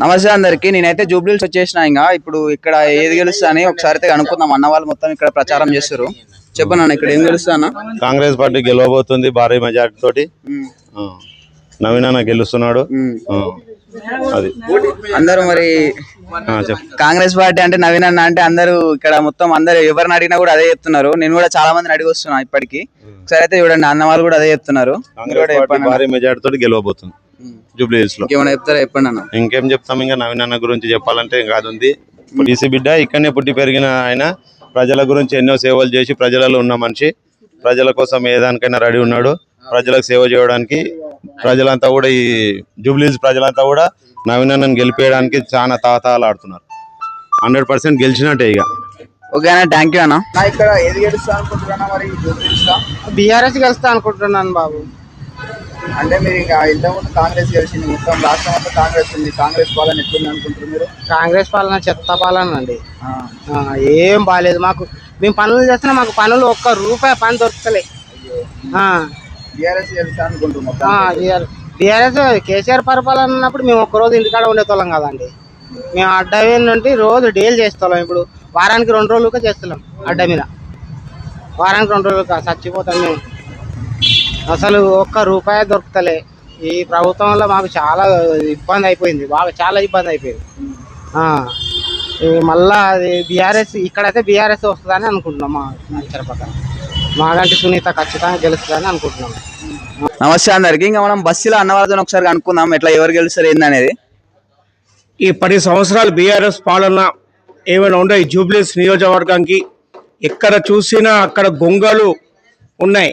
నమస్తే అందరికి. నేనైతే జూబ్లీస్ వచ్చేసిన. ఇంకా ఇప్పుడు ఇక్కడ ఏది గెలుస్తా అని ఒకసారి అయితే అనుకుందాం. అన్న వాళ్ళు మొత్తం ఇక్కడ ప్రచారం చేస్తారు. చెప్పండి ఇక్కడ ఏం గెలుస్తా అన్న? కాంగ్రెస్ పార్టీ గెలవబోతుంది భారీ మెజార్టీ తోటి. నవీన్ అన్న గెలుస్తున్నాడు. అది అందరూ మరి కాంగ్రెస్ పార్టీ అంటే నవీన్ అన్న అంటే అందరూ ఇక్కడ మొత్తం అందరు ఎవరిని అడిగినా కూడా అదే చెప్తున్నారు. నేను కూడా చాలా మందిని అడిగి వస్తున్నా ఇప్పటికి. ఒకసారి అయితే చూడండి, అన్న వాళ్ళు కూడా అదే చెప్తున్నారు. భారీ మెజార్టీ తోటి గెలవబోతుంది జూబ్లీహిల్స్ లో. ఏమైనా చెప్తారా? చెప్పండి అన్న. ఇంకేం చెప్తాం, ఇంకా నవీన్ అన్న గురించి చెప్పాలంటే ఇంకా అది ఉంది. టీసీ బిడ్డ, ఇక్కడనే పుట్టి పెరిగిన ఆయన, ప్రజల గురించి ఎన్నో సేవలు చేసి ప్రజలలో ఉన్న మనిషి. ప్రజల కోసం ఏదానికైనా రెడీ ఉన్నాడు. ప్రజలకు సేవ చేయడానికి ప్రజలంతా కూడా, ఈ జూబ్లీహిల్స్ ప్రజలంతా కూడా నవీన్ అన్నను గెలిపేయడానికి చాలా తాహతాలు ఆడుతున్నారు. 100% గెలిచినట్టే ఇక. ఓకే అన్న, థ్యాంక్ యూ అన్న. ఇక్కడ ఏది గెలుస్తా అనుకుంటున్నా? మరి బీఆర్ఎస్ గెలుస్తా అనుకుంటున్నాను బాబు. అంటే మీరు ఇంకా ఇంతకుముందు కాంగ్రెస్ గెలిచింది, మొత్తం రాష్ట్రం అంతా కాంగ్రెస్ ఉంది. కాంగ్రెస్ పాలన ఎట్లుంది అనుకుంటున్నారు మీరు? కాంగ్రెస్ పాలన చెత్త పాలన అండి. ఏం బాగాలేదు మాకు. మేము పనులు చేస్తున్నా, మాకు పనులు ఒక్క రూపాయి పని దొరుకుతలే. బీఆర్ఎస్ గెలుస్తా అనుకుంటున్నాం. బీఆర్ఎస్ కేసీఆర్ పరిపాలన ఉన్నప్పుడు మేము ఒక్కరోజు ఇంటికాడ ఉండేతోళ్ళం కదండి. మేము అడ్డ నుండి రోజు డైలీ చేస్తాం. ఇప్పుడు వారానికి 2 రోజులుగా చేస్తున్నాం అడ్డ మీద. వారానికి 2 రోజులుగా చచ్చిపోతాం మేము. అసలు ఒక్క రూపాయి దొరుకుతలే. ఈ ప్రభుత్వంలో మాకు చాలా ఇబ్బంది అయిపోయింది, బాగా చాలా ఇబ్బంది అయిపోయింది. మళ్ళా అది బీఆర్ఎస్, ఇక్కడైతే బీఆర్ఎస్ వస్తుందని అనుకుంటున్నాం. మా అంచనా ప్రకారం మాగంటి సునీత ఖచ్చితంగా గెలుస్తుందని అనుకుంటున్నాం. నమస్తే అందరికి. ఇంకా మనం బస్సులో అన్న వాళ్ళతో ఒకసారి అనుకుందాం ఎట్లా ఎవరు గెలుస్తారు ఏందనేది. ఈ 10 సంవత్సరాలు బీఆర్ఎస్ పాలన ఏమైనా ఉన్నాయి జూబ్లీహిల్స్ నియోజకవర్గానికి? ఎక్కడ చూసినా అక్కడ గొంగలు ఉన్నాయి.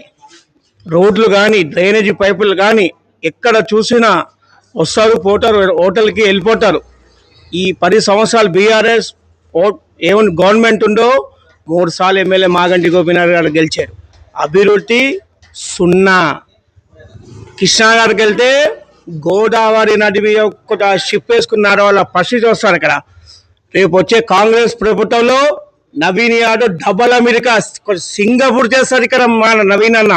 రోడ్లు కానీ, డ్రైనేజీ పైపులు కానీ, ఎక్కడ చూసినా వస్తారు, పోతారు, హోటల్కి వెళ్ళిపోతారు. ఈ 10 సంవత్సరాలు బీఆర్ఎస్ ఏమైనా గవర్నమెంట్ ఉందో 3 సార్లు ఎమ్మెల్యే మాగంటి గోపీనాథ్ గారు గెలిచారు. అభివృద్ధి సున్నా. కృష్ణా గారికి వెళ్తే గోదావరి నది మీద ఒక షిప్ వేసుకున్నారు, వాళ్ళ పరిస్థితి వస్తారు అక్కడ. రేపు వచ్చే కాంగ్రెస్ ప్రభుత్వంలో Naveen Yadav double America, Singapore చేస్తారు ఇక్కడ మన నవీన్ అన్న.